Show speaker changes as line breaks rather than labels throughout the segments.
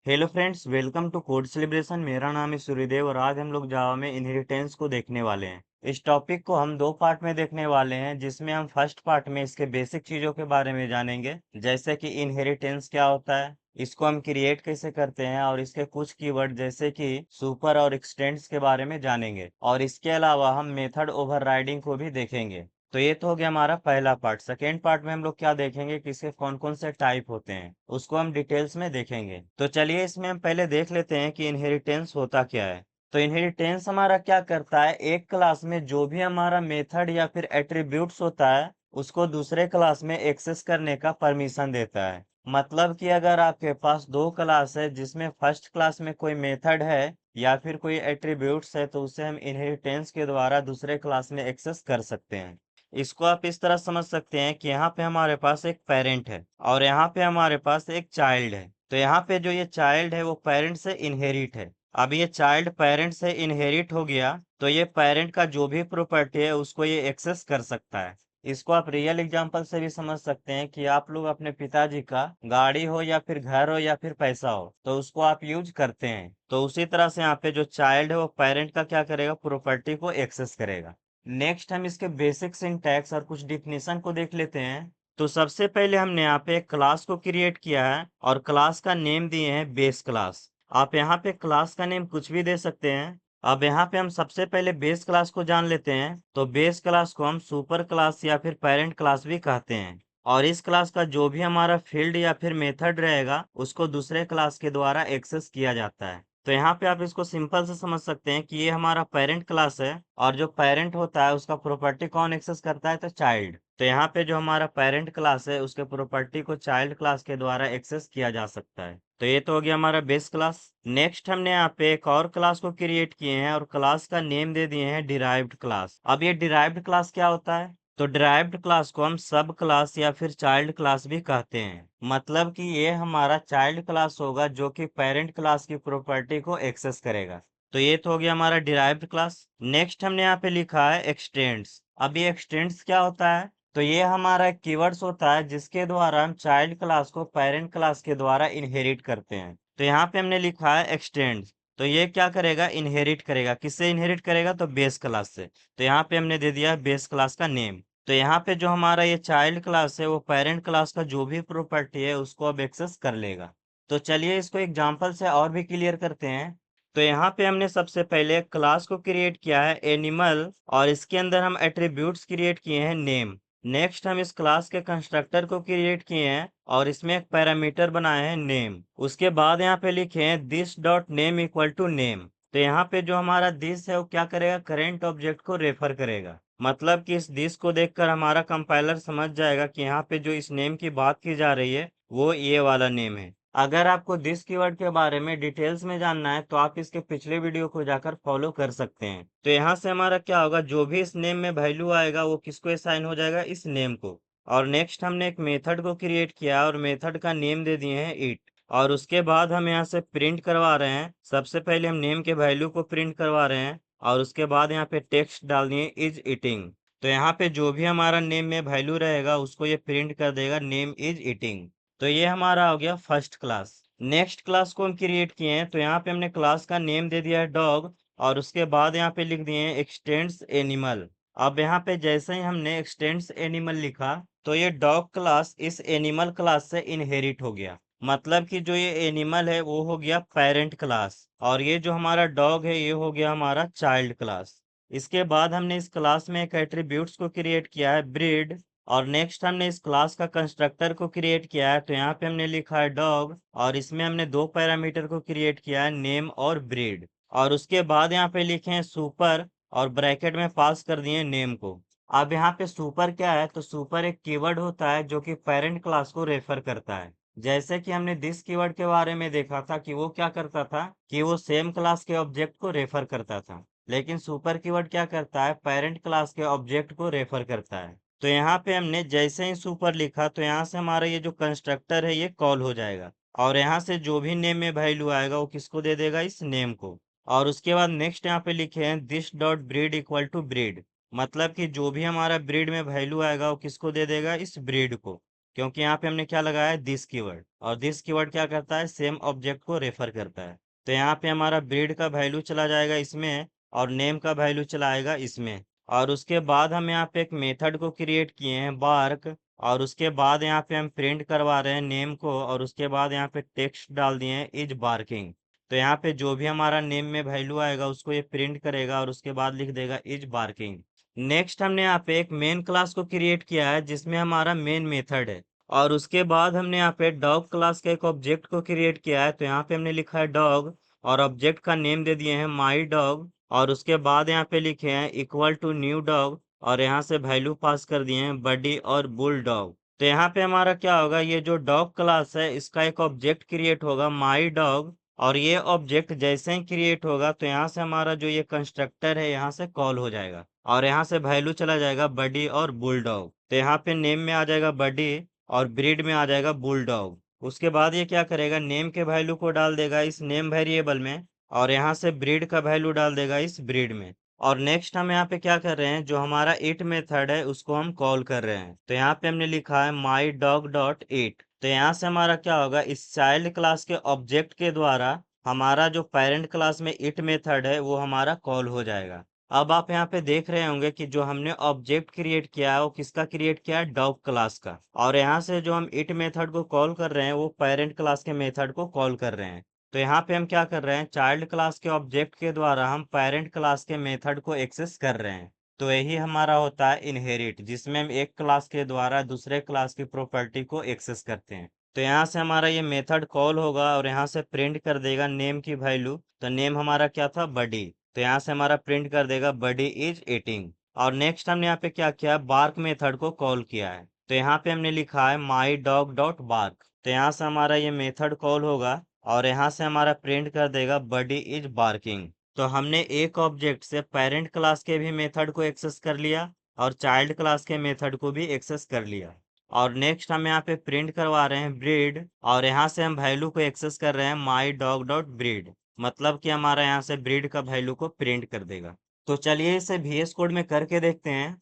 Hello friends, welcome to code celebration. मेरा नाम है सूर्यदेव और आज हम लोग जावा में इनहेरिटेंस को देखने वाले हैं। इस टॉपिक को हम दो पार्ट में देखने वाले हैं, जिसमें हम फर्स्ट पार्ट में इसके बेसिक चीज़ों के बारे में जानेंगे, जैसे कि इनहेरिटेंस क्या होता है, इसको हम क्रिएट कैसे करते हैं और इसके कुछ कीवर्ड जैसे कि सुपर और एक्सटेंड्स के बारे में जानेंगे। और इसके अलावा हम मेथड ओवरराइडिंग को भी देखेंगे। तो ये तो हो गया हमारा पहला पार्ट। सेकेंड पार्ट में हम लोग क्या देखेंगे कि इसके कौन कौन से टाइप होते हैं, उसको हम डिटेल्स में देखेंगे। तो चलिए इसमें हम पहले देख लेते हैं कि इनहेरिटेंस होता क्या है। तो इनहेरिटेंस हमारा क्या करता है, एक क्लास में जो भी हमारा मेथड या फिर एट्रीब्यूट्स होता है उसको दूसरे क्लास में एक्सेस करने का परमिशन देता है। मतलब कि अगर आपके पास दो क्लास है जिसमें फर्स्ट क्लास में कोई मेथड है या फिर कोई एट्रीब्यूट्स है, तो उसे हम इनहेरिटेंस के द्वारा दूसरे क्लास में एक्सेस कर सकते हैं। इसको आप इस तरह समझ सकते हैं कि यहाँ पे हमारे पास एक पेरेंट है और यहाँ पे हमारे पास एक चाइल्ड है। तो यहाँ पे जो ये चाइल्ड है वो पेरेंट से इनहेरिट है। अब ये चाइल्ड पेरेंट से इनहेरिट हो गया तो ये पेरेंट का जो भी प्रॉपर्टी है उसको ये एक्सेस कर सकता है। इसको आप रियल एग्जांपल से भी समझ सकते हैं कि आप लोग अपने पिताजी का गाड़ी हो या फिर घर हो या फिर पैसा हो तो उसको आप यूज करते हैं। तो उसी तरह से यहाँ पे जो चाइल्ड है वो पेरेंट का क्या करेगा, प्रॉपर्टी को एक्सेस करेगा। नेक्स्ट हम इसके बेसिक सिंटैक्स और कुछ डिफिनीशन को देख लेते हैं। तो सबसे पहले हमने यहाँ पे एक क्लास को क्रिएट किया है और क्लास का नेम दिए हैं बेस क्लास। आप यहाँ पे क्लास का नेम कुछ भी दे सकते हैं। अब यहाँ पे हम सबसे पहले बेस क्लास को जान लेते हैं। तो बेस क्लास को हम सुपर क्लास या फिर पेरेंट क्लास भी कहते हैं। और इस क्लास का जो भी हमारा फील्ड या फिर मेथड रहेगा उसको दूसरे क्लास के द्वारा एक्सेस किया जाता है। तो यहाँ पे आप इसको सिंपल से समझ सकते हैं कि ये हमारा पेरेंट क्लास है और जो पेरेंट होता है उसका प्रॉपर्टी कौन एक्सेस करता है, तो चाइल्ड। तो यहाँ पे जो हमारा पेरेंट क्लास है उसके प्रॉपर्टी को चाइल्ड क्लास के द्वारा एक्सेस किया जा सकता है। तो ये तो हो गया हमारा बेस क्लास। नेक्स्ट हमने यहाँ पे एक और क्लास को क्रिएट किए हैं और क्लास का नेम दे दिए हैं डिराइव्ड क्लास। अब ये डिराइव्ड क्लास क्या होता है, तो डिराइव्ड क्लास को हम सब क्लास या फिर चाइल्ड क्लास भी कहते हैं। मतलब कि ये हमारा चाइल्ड क्लास होगा जो कि पेरेंट क्लास की प्रॉपर्टी को एक्सेस करेगा। तो ये तो हो गया हमारा डिराइव्ड क्लास। नेक्स्ट हमने यहाँ पे लिखा है एक्सटेंड्स। अब ये एक्सटेंड्स क्या होता है, तो ये हमारा कीवर्ड्स होता है जिसके द्वारा हम चाइल्ड क्लास को पेरेंट क्लास के द्वारा इनहेरिट करते हैं। तो यहाँ पे हमने लिखा है एक्सटेंड्स। तो ये क्या करेगा, इनहेरिट करेगा। किससे इनहेरिट करेगा, तो बेस क्लास से। तो यहाँ पे हमने दे दिया बेस क्लास का नेम। तो यहाँ पे जो हमारा ये चाइल्ड क्लास है वो पेरेंट क्लास का जो भी प्रॉपर्टी है उसको अब एक्सेस कर लेगा। तो चलिए इसको एग्जांपल से और भी क्लियर करते हैं। तो यहाँ पे हमने सबसे पहले क्लास को क्रिएट किया है एनिमल और इसके अंदर हम एट्रीब्यूट्स क्रिएट किए हैं नेम। नेक्स्ट हम इस क्लास के कंस्ट्रक्टर को क्रिएट किए हैं और इसमें एक पैरामीटर बनाए हैं नेम। उसके बाद यहाँ पे लिखे हैं this dot name equal to name. तो यहाँ पे जो हमारा दिस है वो क्या करेगा, करेंट ऑब्जेक्ट को रेफर करेगा। मतलब कि इस दिस को देखकर हमारा कंपाइलर समझ जाएगा कि यहाँ पे जो इस नेम की बात की जा रही है वो ये वाला नेम है। अगर आपको दिस कीवर्ड के बारे में डिटेल्स में जानना है तो आप इसके पिछले वीडियो को जाकर फॉलो कर सकते हैं। तो यहाँ से हमारा क्या होगा, जो भी इस नेम में वैल्यू आएगा वो किसको असाइन हो जाएगा, इस नेम को। और नेक्स्ट हमने एक मेथड को क्रिएट किया और मेथड का नेम दे दिए हैं इट। और उसके बाद हम यहाँ से प्रिंट करवा रहे हैं। सबसे पहले हम नेम के वैल्यू को प्रिंट करवा रहे हैं और उसके बाद यहाँ पे टेक्स्ट डाल दिए इज ईटिंग। तो यहाँ पे जो भी हमारा नेम में वैल्यू रहेगा उसको ये प्रिंट कर देगा नेम इज ईटिंग। तो ये हमारा हो गया फर्स्ट क्लास। नेक्स्ट क्लास को हम क्रिएट किए हैं तो यहाँ पे हमने क्लास का नेम दे दिया है डॉग और उसके बाद यहाँ पे लिख दिए हैं एक्सटेंड्स एनिमल। अब यहाँ पे जैसे ही हमने एक्सटेंड्स एनिमल लिखा तो ये डॉग क्लास इस एनिमल क्लास से इनहेरिट हो गया। मतलब कि जो ये एनिमल है वो हो गया पेरेंट क्लास और ये जो हमारा डॉग है ये हो गया हमारा चाइल्ड क्लास। इसके बाद हमने इस क्लास में एक एट्रीब्यूट्स को क्रिएट किया है ब्रीड। और नेक्स्ट हमने इस क्लास का कंस्ट्रक्टर को क्रिएट किया है। तो यहाँ पे हमने लिखा है डॉग और इसमें हमने दो पैरामीटर को क्रिएट किया है नेम और ब्रीड। और उसके बाद यहाँ पे लिखे हैं सुपर और ब्रैकेट में पास कर दिए नेम को। अब यहाँ पे सुपर क्या है, तो सुपर एक कीवर्ड होता है जो कि पेरेंट क्लास को रेफर करता है। जैसे कि हमने दिस कीवर्ड के बारे में देखा था कि वो क्या करता था कि वो सेम क्लास के ऑब्जेक्ट को रेफर करता था। लेकिन सुपर कीवर्ड क्या करता है, पेरेंट क्लास के ऑब्जेक्ट को रेफर करता है। तो यहाँ पे हमने जैसे ही सुपर लिखा तो यहाँ से हमारा ये जो कंस्ट्रक्टर है ये कॉल हो जाएगा और यहाँ से जो भी नेम में वैल्यू आएगा वो किसको दे देगा, इस नेम को। और उसके बाद नेक्स्ट यहाँ पे लिखे हैं this dot breed equal to breed. मतलब कि जो भी हमारा ब्रीड में वैल्यू आएगा वो किसको दे देगा, इस ब्रीड को। क्योंकि यहाँ पे हमने क्या लगाया है, दिस कीवर्ड, और दिस कीवर्ड क्या करता है, सेम ऑब्जेक्ट को रेफर करता है। तो यहाँ पे हमारा ब्रीड का वैल्यू चला जाएगा इसमें, और नेम का वैल्यू चला आएगा इसमें। और उसके बाद हम यहाँ पे एक मेथड को क्रिएट किए हैं, बार्क, और उसके बाद यहाँ पे हम प्रिंट करवा रहे हैं नेम को, और उसके बाद यहाँ पे टेक्स्ट डाल दिए हैं इज बार्किंग। तो यहाँ पे जो भी हमारा नेम में वैल्यू आएगा उसको ये प्रिंट करेगा, और उसके बाद लिख देगा इज बार्किंग। नेक्स्ट हमने यहाँ पे एक मेन क्लास को क्रिएट किया है जिसमें हमारा मेन मेथड है, और उसके बाद हमने यहाँ पे डॉग क्लास का एक ऑब्जेक्ट को क्रिएट किया है। तो यहाँ पे हमने लिखा है डॉग, और ऑब्जेक्ट का नेम दे दिए हैं माई डॉग, और उसके बाद यहाँ पे लिखे हैं इक्वल टू न्यू डॉग, और यहाँ से वैल्यू पास कर दिए हैं बडी और बुल डॉग। तो यहाँ पे हमारा क्या होगा, ये जो डॉग क्लास है इसका एक ऑब्जेक्ट क्रिएट होगा माई डॉग, और ये ऑब्जेक्ट जैसे ही क्रिएट होगा तो यहाँ से हमारा जो ये कंस्ट्रक्टर है यहाँ से कॉल हो जाएगा, और यहाँ से वैल्यू चला जाएगा बडी और बुल डॉग। तो यहाँ पे नेम में आ जाएगा बडी, और ब्रीड में आ जाएगा बुल डॉग। उसके बाद ये क्या करेगा, नेम के वैल्यू को डाल देगा इस नेम वेरिएबल में, और यहाँ से ब्रीड का वैल्यू डाल देगा इस ब्रीड में। और नेक्स्ट हम यहाँ पे क्या कर रहे हैं, जो हमारा इट मेथड है उसको हम कॉल कर रहे हैं। तो यहाँ पे हमने लिखा है माई डॉग डॉट इट। तो यहाँ से हमारा क्या होगा, इस चाइल्ड क्लास के ऑब्जेक्ट के द्वारा हमारा जो पेरेंट क्लास में इट मेथड है वो हमारा कॉल हो जाएगा। अब आप यहाँ पे देख रहे होंगे कि जो हमने ऑब्जेक्ट क्रिएट किया है वो किसका क्रिएट किया है, डॉग क्लास का। और यहाँ से जो हम इट मेथड को कॉल कर रहे हैं वो पेरेंट क्लास के मेथड को कॉल कर रहे हैं। तो यहाँ पे हम क्या कर रहे हैं, चाइल्ड क्लास के ऑब्जेक्ट के द्वारा हम पेरेंट क्लास के मेथड को एक्सेस कर रहे हैं। तो यही हमारा होता है इनहेरिट, जिसमें हम एक क्लास के द्वारा दूसरे क्लास की प्रॉपर्टी को एक्सेस करते हैं। तो यहाँ से हमारा ये मेथड कॉल होगा, और यहाँ से प्रिंट कर देगा नेम की वैल्यू। तो नेम हमारा क्या था, बडी। तो यहाँ से हमारा प्रिंट कर देगा बडी इज ईटिंग। और नेक्स्ट हमने यहाँ पे क्या किया, बार्क मेथड को कॉल किया है। तो यहाँ पे हमने लिखा है माई डॉग डॉट बार्क। तो यहाँ से हमारा ये मेथड कॉल होगा, और यहाँ से हमारा प्रिंट कर देगा बडी इज बार्किंग। तो हमने एक ऑब्जेक्ट से पेरेंट क्लास के भी मेथड को एक्सेस कर लिया, और चाइल्ड क्लास के मेथड को भी एक्सेस कर लिया। और नेक्स्ट हम यहाँ पे प्रिंट करवा रहे हैं ब्रीड, और यहाँ से हम वैल्यू को एक्सेस कर रहे हैं माई डॉग डॉट ब्रीड, मतलब कि हमारा यहाँ से ब्रीड का वैल्यू को प्रिंट कर देगा। तो चलिए इसे VS कोड में करके देखते हैं।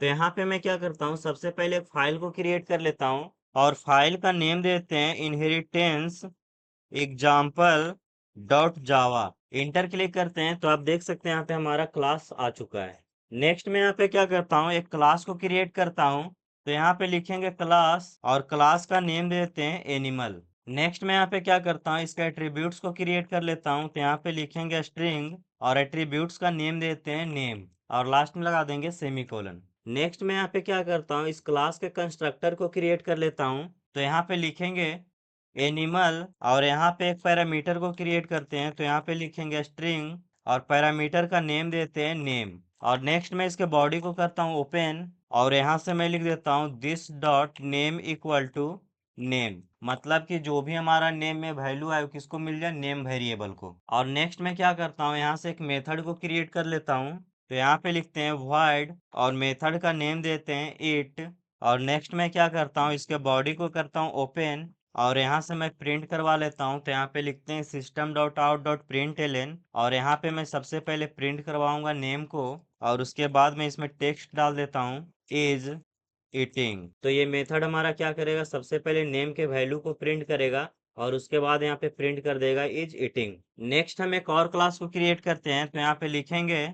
तो यहाँ पे मैं क्या करता हूँ, सबसे पहले एक फाइल को क्रिएट कर लेता हूँ, और फाइल का नेम देते हैं इनहेरिटेंस एग्जाम्पल डॉट जावा। इंटर क्लिक करते हैं तो आप देख सकते हैं यहाँ पे हमारा क्लास आ चुका है। नेक्स्ट में यहाँ पे क्या करता हूँ, एक क्लास को क्रिएट करता हूँ। तो यहाँ पे लिखेंगे क्लास, और क्लास का नेम देते हैं एनिमल। नेक्स्ट में यहाँ पे क्या करता हूँ, इसका एट्रीब्यूट्स को क्रिएट कर लेता हूँ। तो यहाँ पे लिखेंगे स्ट्रिंग, और एट्रीब्यूट्स का नेम देते हैं नेम, और लास्ट में लगा देंगे सेमीकोलन। नेक्स्ट में यहाँ पे क्या करता हूँ, इस क्लास के कंस्ट्रक्टर को क्रिएट कर लेता हूँ। तो यहाँ पे लिखेंगे एनिमल, और यहाँ पे एक पैरामीटर को क्रिएट करते हैं। तो यहाँ पे लिखेंगे स्ट्रिंग, और पैरामीटर का नेम देते हैं नेम। और नेक्स्ट में इसके बॉडी को करता हूँ ओपन, और यहाँ से मैं लिख देता हूँ this dot name equal to name, मतलब कि जो भी हमारा नेम में वैल्यू आए वो किसको मिल जाए, नेम वेरिएबल को। और नेक्स्ट में क्या करता हूँ, यहाँ से एक मेथड को क्रिएट कर लेता हूँ। तो यहाँ पे लिखते हैं void, और मेथड का नेम देते हैं इट। और नेक्स्ट में क्या करता हूँ, इसके बॉडी को करता हूँ ओपन, और यहाँ से मैं प्रिंट करवा लेता हूँ। तो यहाँ पे लिखते हैं system dot out dot println, और यहाँ पे मैं सबसे पहले प्रिंट करवाऊंगा नेम को, और उसके बाद मैं इसमें टेक्स्ट डाल देता हूँ इज ईटिंग। तो ये मेथड हमारा क्या करेगा, सबसे पहले नेम के वैल्यू को प्रिंट करेगा, और उसके बाद यहाँ पे प्रिंट कर देगा इज ईटिंग। नेक्स्ट हम एक और क्लास को क्रिएट करते हैं। तो यहाँ पे लिखेंगे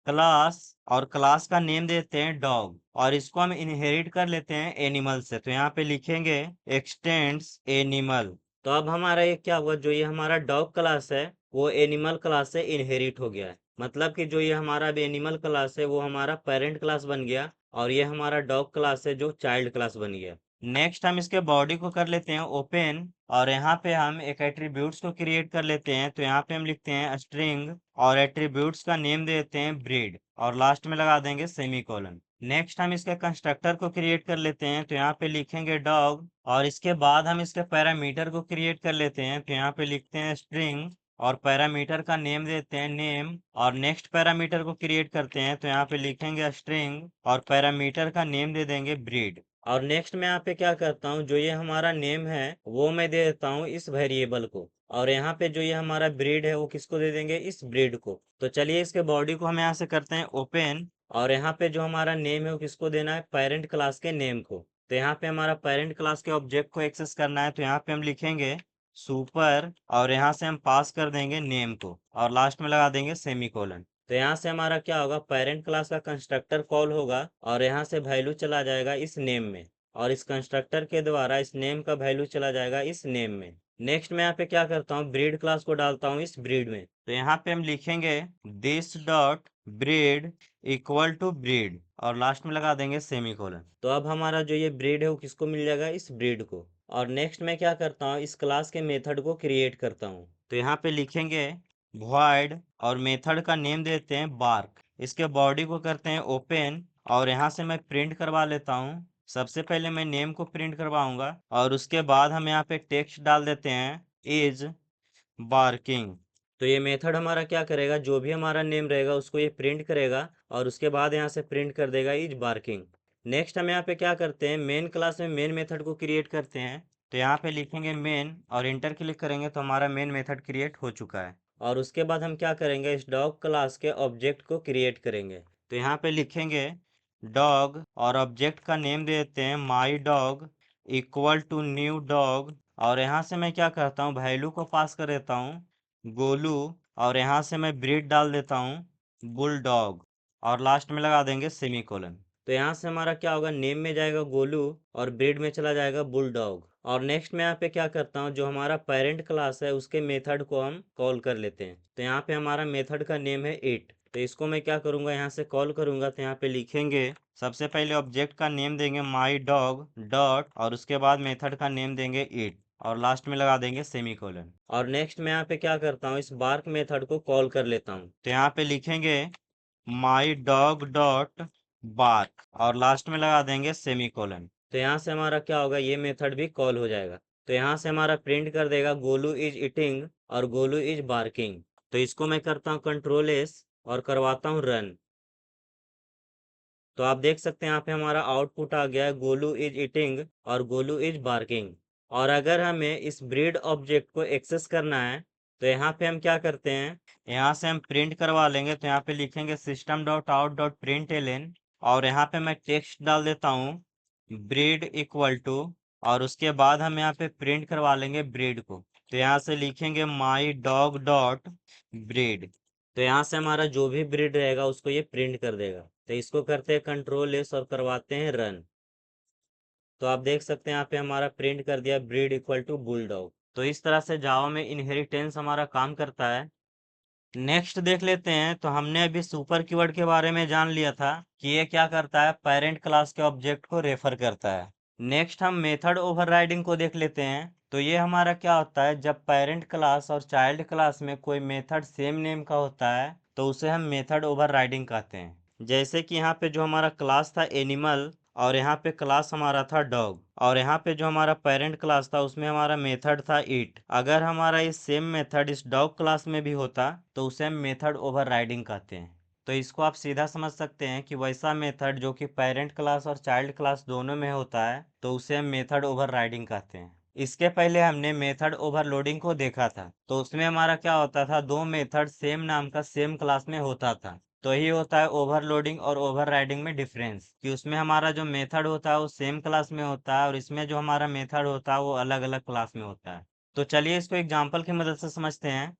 क्लास, और क्लास का नेम देते हैं डॉग, और इसको हम इनहेरिट कर लेते हैं एनिमल से। तो यहाँ पे लिखेंगे एक्सटेंड्स एनिमल। तो अब हमारा ये क्या हुआ, जो ये हमारा डॉग क्लास है वो एनिमल क्लास से इनहेरिट हो गया है, मतलब कि जो ये हमारा अब एनिमल क्लास है वो हमारा पेरेंट क्लास बन गया, और ये हमारा डॉग क्लास है जो चाइल्ड क्लास बन गया। नेक्स्ट हम इसके बॉडी को कर लेते हैं ओपन, और यहाँ पे हम एक एट्रीब्यूट्स को क्रिएट कर लेते हैं। तो यहाँ पे हम लिखते हैं स्ट्रिंग, और एट्रीब्यूट्स का नेम देते हैं ब्रीड, और लास्ट में लगा देंगे सेमीकोलन। नेक्स्ट हम इसके कंस्ट्रक्टर को क्रिएट कर लेते हैं। तो यहाँ पे लिखेंगे डॉग, और इसके बाद हम इसके पैरामीटर को क्रिएट कर लेते हैं। तो यहाँ पे लिखते हैं स्ट्रिंग, और पैरामीटर का नेम देते हैं नेम, और नेक्स्ट पैरामीटर को क्रिएट करते हैं। तो यहाँ पे लिखेंगे स्ट्रिंग, और पैरामीटर का नेम दे देंगे ब्रीड। और नेक्स्ट मैं यहाँ पे क्या करता हूँ, जो ये हमारा नेम है वो मैं दे देता हूँ इस वेरिएबल को, और यहाँ पे जो ये हमारा ब्रीड है वो किसको दे देंगे, इस ब्रीड को। तो चलिए इसके बॉडी को हम यहाँ से करते हैं ओपन, और यहाँ पे जो हमारा नेम है वो किसको देना है, पेरेंट क्लास के नेम को। तो यहाँ पे हमारा पेरेंट क्लास के ऑब्जेक्ट को एक्सेस करना है, तो यहाँ पे हम लिखेंगे सुपर और यहाँ से हम पास कर देंगे नेम को और लास्ट में लगा देंगे सेमीकोलन। तो यहाँ से हमारा क्या होगा, पेरेंट क्लास का कंस्ट्रक्टर कॉल होगा और यहाँ से वैल्यू चला जाएगा इस नेम में और इस कंस्ट्रक्टर के द्वारा इस नेम का वैल्यू चला जाएगा इस नेम में। नेक्स्ट मैं यहाँ पे क्या करता हूँ, ब्रीड क्लास को डालता हूँ इस ब्रीड में। तो यहाँ पे हम लिखेंगे this dot breed equal to breed और लास्ट में लगा देंगे सेमीकोलन। तो अब हमारा जो ये ब्रीड है वो किसको मिल जाएगा, इस ब्रीड को। और नेक्स्ट मैं क्या करता हूँ, इस क्लास के मेथड को क्रिएट करता हूँ। तो यहाँ पे लिखेंगे void और मेथड का नेम देते हैं बार्क। इसके बॉडी को करते हैं ओपन और यहाँ से मैं प्रिंट करवा लेता हूँ। सबसे पहले मैं नेम को प्रिंट करवाऊंगा और उसके बाद हम यहाँ पे टेक्स्ट डाल देते हैं इज बार्किंग। तो ये मेथड हमारा क्या करेगा, जो भी हमारा नेम रहेगा उसको ये प्रिंट करेगा और उसके बाद यहाँ से प्रिंट कर देगा इज बार्किंग। नेक्स्ट हम यहाँ पे क्या करते हैं, मेन क्लास में मेन मेथड को क्रिएट करते हैं। तो यहाँ पे लिखेंगे मेन और इंटर क्लिक करेंगे तो हमारा मेन मेथड क्रिएट हो चुका है। और उसके बाद हम क्या करेंगे, इस डॉग क्लास के ऑब्जेक्ट को क्रिएट करेंगे। तो यहाँ पे लिखेंगे डॉग और ऑब्जेक्ट का नेम दे देते हैं my dog equal to new dog और यहाँ से मैं क्या करता हूँ, वैल्यू को पास कर देता हूँ गोलू और यहाँ से मैं ब्रीड डाल देता हूँ बुलडॉग और लास्ट में लगा देंगे सेमीकोलन। तो यहाँ से हमारा क्या होगा, नेम में जाएगा गोलू और ब्रीड में चला जाएगा बुलडॉग। और नेक्स्ट मैं यहाँ पे क्या करता हूँ, जो हमारा पेरेंट क्लास है उसके मेथड को हम कॉल कर लेते हैं। तो यहाँ पे हमारा मेथड का नेम है इट। तो इसको मैं क्या करूँगा, यहाँ से कॉल करूँगा। तो यहाँ पे लिखेंगे सबसे पहले ऑब्जेक्ट का नेम देंगे माई डॉग डॉट और उसके बाद मेथड का नेम देंगे इट और लास्ट में लगा देंगे सेमीकोलन। और नेक्स्ट मैं यहाँ पे क्या करता हूँ, इस बार्क मेथड को कॉल कर लेता हूँ। तो यहाँ पे लिखेंगे माई डॉग डॉट बार्क और लास्ट में लगा देंगे सेमीकोलन। तो यहाँ से हमारा क्या होगा, ये मेथड भी कॉल हो जाएगा। तो यहाँ से हमारा प्रिंट कर देगा गोलू इज ईटिंग और गोलू इज बार्किंग। तो इसको मैं करता हूँ कंट्रोल एस और करवाता हूँ रन। तो आप देख सकते हैं यहाँ पे हमारा आउटपुट आ गया है गोलू इज ईटिंग और गोलू इज बार्किंग। और अगर हमें इस ब्रीड ऑब्जेक्ट को एक्सेस करना है तो यहाँ पे हम क्या करते हैं, यहाँ से हम प्रिंट करवा लेंगे। तो यहाँ पे लिखेंगे system dot out dot println और यहाँ पे मैं टेक्स्ट डाल देता हूँ ब्रीड इक्वल टू और उसके बाद हम यहाँ पे प्रिंट करवा लेंगे ब्रीड को। तो यहाँ से लिखेंगे माई डॉग डॉट ब्रीड। तो यहाँ से हमारा जो भी ब्रीड रहेगा उसको ये प्रिंट कर देगा। तो इसको करते हैं कंट्रोल एस और करवाते हैं रन। तो आप देख सकते हैं यहाँ पे हमारा प्रिंट कर दिया ब्रीड इक्वल टू बुलडॉग। तो इस तरह से जावा में इनहेरिटेंस हमारा काम करता है। नेक्स्ट देख लेते हैं। तो हमने अभी सुपर कीवर्ड के बारे में जान लिया था कि ये क्या करता है, पेरेंट क्लास के ऑब्जेक्ट को रेफर करता है। नेक्स्ट हम मेथड ओवरराइडिंग को देख लेते हैं। तो ये हमारा क्या होता है, जब पेरेंट क्लास और चाइल्ड क्लास में कोई मेथड सेम नेम का होता है तो उसे हम मेथड ओवरराइडिंग कहते हैं। जैसे कि यहाँ पे जो हमारा क्लास था एनिमल और यहाँ पे क्लास हमारा था डॉग और यहाँ पे जो हमारा पेरेंट क्लास था उसमें हमारा मेथड था ईट। अगर हमारा ये सेम मेथड इस डॉग क्लास में भी होता तो उसे हम मेथड ओवरराइडिंग कहते हैं। तो इसको आप सीधा समझ सकते हैं कि वैसा मेथड जो कि पेरेंट क्लास और चाइल्ड क्लास दोनों में होता है तो उसे हम मेथड ओवरराइडिंग कहते हैं। इसके पहले हमने मेथड ओवरलोडिंग को देखा था। तो उसमें हमारा क्या होता था, दो मेथड सेम नाम का सेम क्लास में होता था। तो यही होता है ओवरलोडिंग और ओवरराइडिंग में डिफरेंस, कि उसमें हमारा जो मेथड होता है वो सेम क्लास में होता है और इसमें जो हमारा मेथड होता है वो अलग अलग क्लास में होता है। तो चलिए इसको एग्जांपल की मदद से समझते हैं।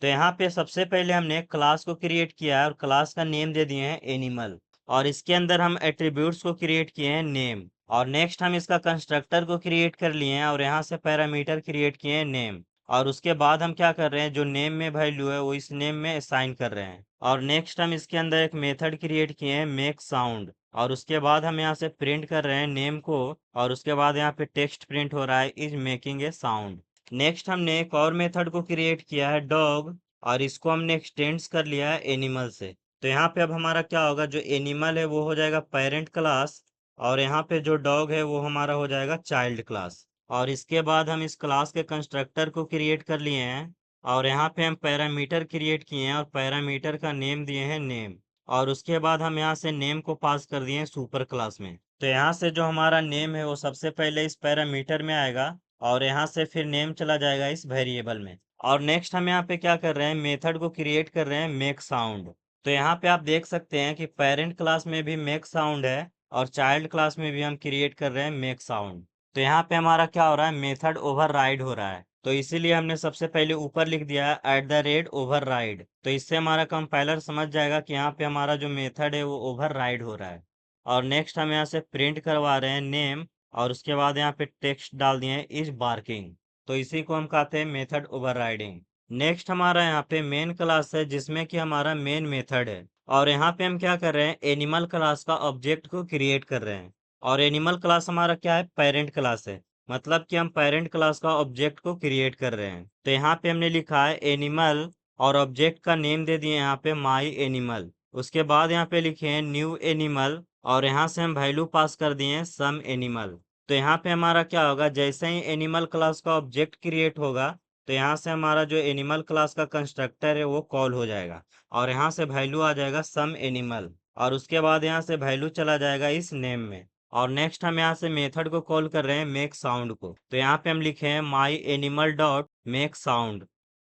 तो यहाँ पे सबसे पहले हमने क्लास को क्रिएट किया है और क्लास का नेम दे दिए हैं एनिमल और इसके अंदर हम एट्रीब्यूट्स को क्रिएट किए हैं नेम। और नेक्स्ट हम इसका कंस्ट्रक्टर को क्रिएट कर लिए हैं और यहाँ से पैरामीटर क्रिएट किए हैं नेम। और उसके बाद हम क्या कर रहे हैं, जो नेम में वैल्यू है वो इस नेम में असाइन कर रहे हैं। और नेक्स्ट हम इसके अंदर एक मेथड क्रिएट किए हैं मेक साउंड और उसके बाद हम यहाँ से प्रिंट कर रहे हैं नेम को और उसके बाद यहाँ पे टेक्स्ट प्रिंट हो रहा है is making a sound. Next हमने एक और मेथड को क्रिएट किया है डॉग और इसको हमने एक्सटेंड्स कर लिया है एनिमल से। तो यहाँ पे अब हमारा क्या होगा, जो एनिमल है वो हो जाएगा पेरेंट क्लास और यहाँ पे जो डॉग है वो हमारा हो जाएगा चाइल्ड क्लास। और इसके बाद हम इस क्लास के कंस्ट्रक्टर को क्रिएट कर लिए हैं और यहाँ पे हम पैरामीटर क्रिएट किए हैं और पैरामीटर का नेम दिए हैं नेम। और उसके बाद हम यहाँ से नेम को पास कर दिए हैं सुपर क्लास में। तो यहाँ से जो हमारा नेम है वो सबसे पहले इस पैरामीटर में आएगा और यहाँ से फिर नेम चला जाएगा इस वेरिएबल में। और नेक्स्ट हम यहाँ पे क्या कर रहे हैं, मेथड को क्रिएट कर रहे हैं मेक साउंड। तो यहाँ पे आप देख सकते हैं कि पेरेंट क्लास में भी मेक साउंड है और चाइल्ड क्लास में भी हम क्रिएट कर रहे हैं मेक साउंड। तो यहाँ पे हमारा क्या हो रहा है, मेथड ओवरराइड हो रहा है। तो इसीलिए हमने सबसे पहले ऊपर लिख दिया है @override। तो इससे हमारा कंपाइलर समझ जाएगा कि यहाँ पे हमारा जो मेथड है वो ओवरराइड हो रहा है। और नेक्स्ट हम यहाँ से प्रिंट करवा रहे हैं नेम, और उसके बाद यहाँ पे टेक्स्ट डाल दिए हैं इज बार्किंग। तो इसी को हम कहते हैं मेथड ओवरराइडिंग। नेक्स्ट हमारा यहाँ पे मेन क्लास है जिसमें कि हमारा मेन मेथड है। और यहाँ पे हम क्या कर रहे हैं, एनिमल क्लास का ऑब्जेक्ट को क्रिएट कर रहे हैं। और एनिमल क्लास हमारा क्या है, पेरेंट क्लास है। मतलब कि हम पेरेंट क्लास का ऑब्जेक्ट को क्रिएट कर रहे हैं। तो यहाँ पे हमने लिखा है एनिमल, और ऑब्जेक्ट का नेम दे दिए यहाँ पे माई एनिमल। उसके बाद यहाँ पे लिखे हैं न्यू एनिमल, और यहाँ से हम वैल्यू पास कर दिए हैं सम एनिमल। तो यहाँ पे हमारा क्या होगा, जैसे ही एनिमल क्लास का ऑब्जेक्ट क्रिएट होगा तो यहाँ से हमारा जो एनिमल क्लास का कंस्ट्रक्टर है वो कॉल हो जाएगा, और यहाँ से वैल्यू आ जाएगा सम एनिमल, और उसके बाद यहाँ से वैल्यू चला जाएगा इस नेम में। और नेक्स्ट हम यहाँ से मेथड को कॉल कर रहे हैं मेक साउंड को। तो यहाँ पे हम लिखे हैं माई एनिमल डॉट मेक साउंड।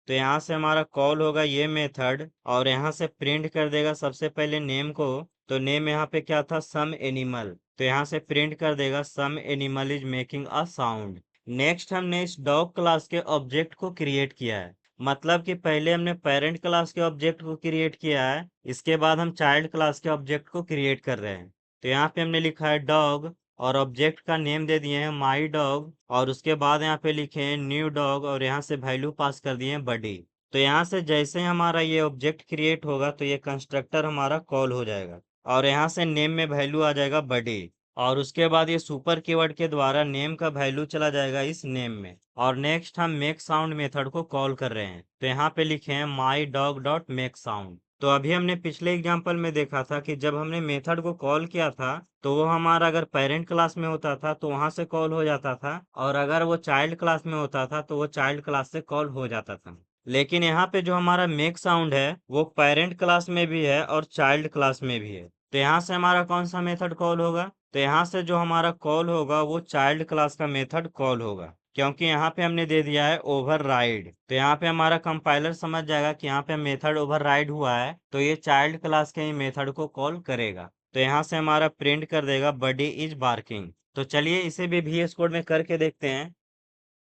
तो यहाँ से हमारा कॉल होगा ये मेथड, और यहाँ से प्रिंट कर देगा सबसे पहले नेम को। तो नेम यहाँ पे क्या था, सम एनिमल। तो यहाँ से प्रिंट कर देगा some animal is making a sound. Next हमने इस डॉग क्लास के ऑब्जेक्ट को क्रिएट किया है। मतलब कि पहले हमने पेरेंट क्लास के ऑब्जेक्ट को क्रिएट किया है, इसके बाद हम चाइल्ड क्लास के ऑब्जेक्ट को क्रिएट कर रहे हैं। तो यहाँ पे हमने लिखा है डॉग, और ऑब्जेक्ट का नेम दे दिए हैं माई डॉग, और उसके बाद यहाँ पे लिखे हैं न्यू डॉग, और यहाँ से वैल्यू पास कर दिए हैं बडी। तो यहाँ से जैसे ही हमारा ये ऑब्जेक्ट क्रिएट होगा तो ये कंस्ट्रक्टर हमारा कॉल हो जाएगा, और यहाँ से नेम में वैल्यू आ जाएगा बडी। और उसके बाद ये सुपर कीवर्ड के द्वारा नेम का वैल्यू चला जाएगा इस नेम में। और नेक्स्ट हम मेक साउंड मेथड को कॉल कर रहे हैं। तो यहाँ पे लिखे हैं my dog dot make sound. तो अभी हमने पिछले एग्जांपल में देखा था कि जब हमने मेथड को कॉल किया था तो वो हमारा अगर पेरेंट क्लास में होता था तो वहां से कॉल हो जाता था, और अगर वो चाइल्ड क्लास में होता था तो वो चाइल्ड क्लास से कॉल हो जाता था। लेकिन यहाँ पे जो हमारा मेक साउंड है वो पेरेंट क्लास में भी है और चाइल्ड क्लास में भी है। तो यहाँ से हमारा कौन सा मेथड कॉल होगा, तो यहाँ से जो हमारा कॉल होगा वो चाइल्ड क्लास का मेथड कॉल होगा, क्योंकि यहाँ पे हमने दे दिया है ओवरराइड। तो यहाँ पे हमारा कंपाइलर समझ जाएगा कि यहाँ पे मेथड ओवरराइड हुआ है, तो ये चाइल्ड क्लास के ही मेथड को कॉल करेगा। तो यहाँ से हमारा प्रिंट कर देगा बडी इज बार्किंग। तो चलिए इसे भी VS कोड में करके देखते हैं।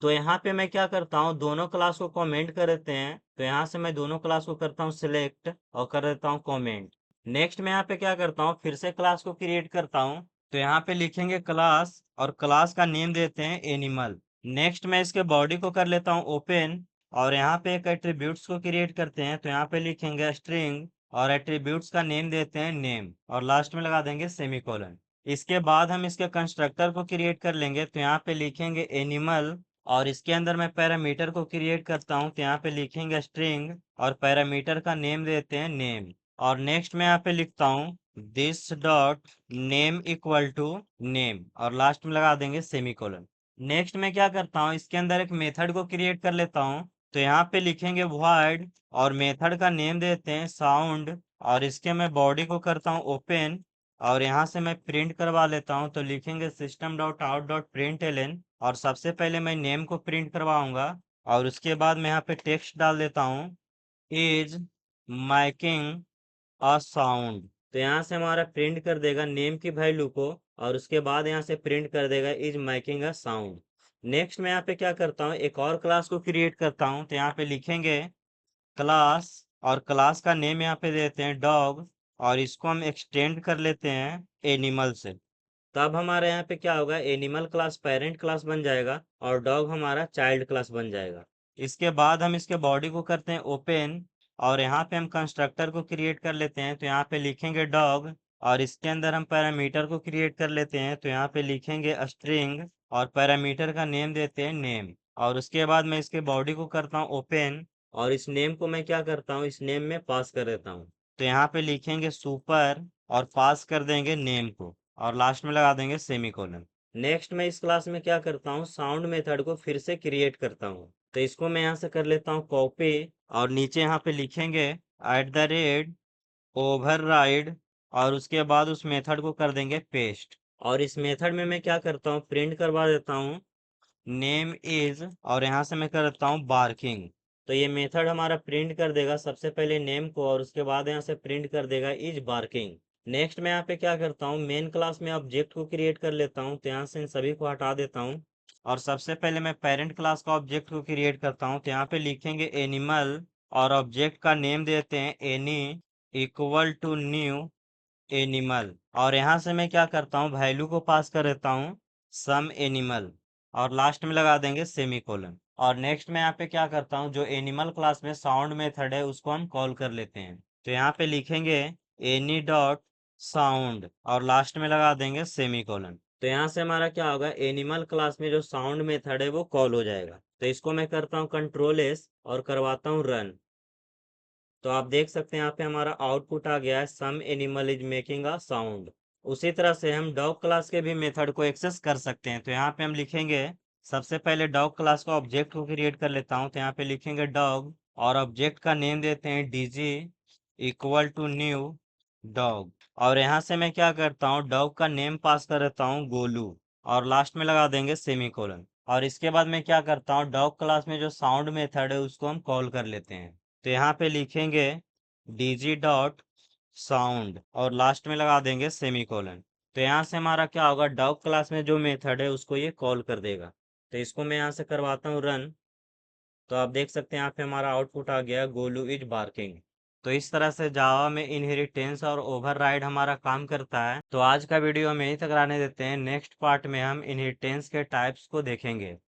तो यहाँ पे मैं क्या करता हूँ, दोनों क्लास को कमेंट कर देते हैं। तो यहाँ से मैं दोनों क्लास को करता हूँ सिलेक्ट, और कर देता हूँ कमेंट। नेक्स्ट मैं यहाँ पे क्या करता हूँ, फिर से क्लास को क्रिएट करता हूँ। तो यहाँ पे लिखेंगे क्लास, और क्लास का नेम देते हैं एनिमल। नेक्स्ट मैं इसके बॉडी को कर लेता हूँ ओपन, और यहाँ पे एक एट्रीब्यूट्स को क्रिएट करते हैं। तो यहाँ पे लिखेंगे स्ट्रिंग, और एट्रीब्यूट्स का नेम देते हैं नेम, और लास्ट में लगा देंगे सेमीकोलन। इसके बाद हम इसके कंस्ट्रक्टर को क्रिएट कर लेंगे। तो यहाँ पे लिखेंगे एनिमल, और इसके अंदर मैं पैरामीटर को क्रिएट करता हूँ। तो यहाँ पे लिखेंगे स्ट्रिंग, और पैरामीटर का नेम देते हैं नेम। और नेक्स्ट मैं यहाँ पे लिखता हूँ this dot name equal to name, और लास्ट में लगा देंगे सेमीकोलन। नेक्स्ट मैं क्या करता हूँ, इसके अंदर एक मेथड को क्रिएट कर लेता हूँ। तो यहाँ पे लिखेंगे void, और मेथड का नेम देते हैं साउंड, और इसके मैं बॉडी को करता हूँ ओपन, और यहाँ से मैं प्रिंट करवा लेता हूँ। तो लिखेंगे system dot out dot println, और सबसे पहले मैं नेम को प्रिंट करवाऊंगा, और उसके बाद मैं यहाँ पे टेक्स्ट डाल देता हूँ इज मेकिंग अ साउंड। तो यहाँ से हमारा प्रिंट कर देगा नेम की वैल्यू को, और उसके बाद यहाँ से प्रिंट कर देगा is making a sound. Next मैं यहाँ पे क्या करता हूँ, एक और क्लास को क्रिएट करता हूँ। तो यहाँ पे लिखेंगे क्लास, और क्लास का नेम यहाँ पे देते हैं डॉग, और इसको हम एक्सटेंड कर लेते हैं एनिमल से। तब हमारे यहाँ पे क्या होगा, एनिमल क्लास पेरेंट क्लास बन जाएगा, और डॉग हमारा चाइल्ड क्लास बन जाएगा। इसके बाद हम इसके बॉडी को करते हैं ओपन, और यहाँ पे हम कंस्ट्रक्टर को क्रिएट कर लेते हैं। तो यहाँ पे लिखेंगे डॉग, और इसके अंदर हम पैरामीटर को क्रिएट कर लेते हैं। तो यहाँ पे लिखेंगे स्ट्रिंग, और पैरामीटर का नेम देते हैं नेम। और उसके बाद मैं इसके बॉडी को करता हूँ ओपन, और इस नेम को मैं क्या करता हूँ, इस नेम में पास कर देता हूँ। तो यहाँ पे लिखेंगे सुपर, और पास कर देंगे नेम को, और लास्ट में लगा देंगे सेमीकोलन। नेक्स्ट मैं इस क्लास में क्या करता हूँ, साउंड मेथड को फिर से क्रिएट करता हूँ। तो इसको मैं यहाँ से कर लेता हूँ कॉपी, और नीचे यहाँ पे लिखेंगे @override, और उसके बाद उस मेथड को कर देंगे पेस्ट। और इस मेथड में मैं क्या करता हूँ, प्रिंट करवा देता हूँ नेम इज, और यहाँ से मैं कर देता हूँ बार्किंग। तो ये मेथड हमारा प्रिंट कर देगा सबसे पहले नेम को, और उसके बाद यहाँ से प्रिंट कर देगा इज बार्किंग। नेक्स्ट मैं यहाँ पे क्या करता हूँ, मेन क्लास में ऑब्जेक्ट को क्रिएट कर लेता हूँ। तो यहाँ से इन सभी को हटा देता हूँ और सबसे पहले मैं पेरेंट क्लास का ऑब्जेक्ट को क्रिएट करता हूँ। तो यहाँ पे लिखेंगे एनिमल और ऑब्जेक्ट का नेम देते हैं any equal to new animal. और यहाँ से मैं क्या करता हूँ, वैल्यू को पास कर देता हूँ सम एनिमल और लास्ट में लगा देंगे सेमीकोलन। और नेक्स्ट मैं यहाँ पे क्या करता हूँ, जो एनिमल क्लास में साउंड मेथड है उसको हम कॉल कर लेते हैं। तो यहाँ पे लिखेंगे एनी डॉट साउंड और लास्ट में लगा देंगे सेमीकोलन। तो यहाँ से हमारा क्या होगा, एनिमल क्लास में जो साउंड मेथड है वो कॉल हो जाएगा। तो इसको मैं करता हूँ कंट्रोल एस और करवाता हूँ रन। तो आप देख सकते हैं यहाँ पे हमारा आउटपुट आ गया है some animal is making a sound. उसी तरह से हम डॉग क्लास के भी मेथड को एक्सेस कर सकते हैं। तो यहाँ पे हम लिखेंगे, सबसे पहले डॉग क्लास का ऑब्जेक्ट को क्रिएट कर लेता हूँ। तो यहाँ पे लिखेंगे डॉग और ऑब्जेक्ट का नेम देते हैं DG equal to new dog. और यहाँ से मैं क्या करता हूँ, डॉग का नेम पास कर देता हूँ गोलू और लास्ट में लगा देंगे सेमीकोलन। और इसके बाद मैं क्या करता हूँ, डॉग क्लास में जो साउंड मेथड है उसको हम कॉल कर लेते हैं। तो यहाँ पे लिखेंगे डीजी डॉट साउंड और लास्ट में लगा देंगे सेमीकोलन। तो यहाँ से हमारा क्या होगा, डॉग क्लास में जो मेथड है उसको ये कॉल कर देगा। तो इसको मैं यहाँ से करवाता हूँ रन। तो आप देख सकते हैं यहाँ पे हमारा आउटपुट आ गया गोलू इज बार्किंग। तो इस तरह से जावा में इनहेरिटेंस और ओवरराइड हमारा काम करता है। तो आज का वीडियो हम यहीं तक रहने देते हैं। नेक्स्ट पार्ट में हम इनहेरिटेंस के टाइप्स को देखेंगे।